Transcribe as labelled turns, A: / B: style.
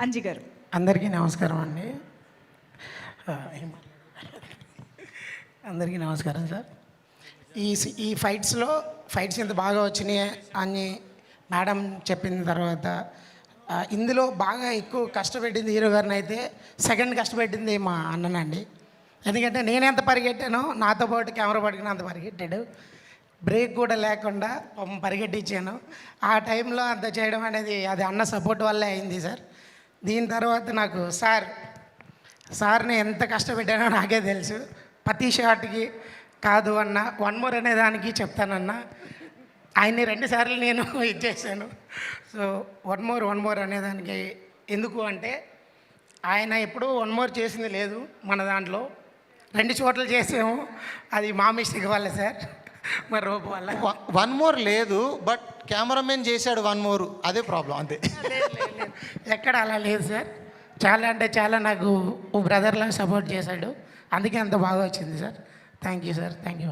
A: అంజి గారు.
B: అందరికీ నమస్కారం అండి. అందరికీ నమస్కారం సార్. ఈ ఫైట్స్ ఇంత బాగా వచ్చినాయి అని మేడం చెప్పిన తర్వాత ఇందులో బాగా ఎక్కువ కష్టపెట్టింది హీరో గారిని అయితే సెకండ్ కష్టపెట్టింది మా అన్ననండి. ఎందుకంటే నేను ఎంత పరిగెట్టానో నాతో పాటు కెమెరా పట్టుకుని అంత పరిగెట్టాడు. బ్రేక్ కూడా లేకుండా పరిగెట్టించాను. ఆ టైంలో అంత చేయడం అనేది అది అన్న సపోర్ట్ వల్లే అయింది సార్. దీని తర్వాత నాకు సార్ని ఎంత కష్టపెట్టానో నాకే తెలుసు. ప్రతి షాట్కి కాదు అన్న వన్ మోర్ అనే దానికి చెప్తానన్నా. ఆయన్ని 2 సార్లు నేను ఇచ్చేసాను. సో వన్ మోర్ అనేదానికి ఎందుకు అంటే ఆయన ఎప్పుడూ వన్ మోర్ చేసింది లేదు మన దాంట్లో. 2 చోట్ల చేసాము. అది మా మిస్టేక్ వల్ల సార్, మరి రోపు వల్ల.
C: వన్ మోర్ లేదు, బట్ కెమెరామెన్ చేశాడు వన్ మోర్, అదే ప్రాబ్లం అంతే.
B: ఎక్కడ అలా లేదు సార్. చాలా అంటే చాలా నాకు బ్రదర్లా సపోర్ట్ చేశాడు. అందుకే అంత బాగా వచ్చింది sir. Thank you sir. Thank you.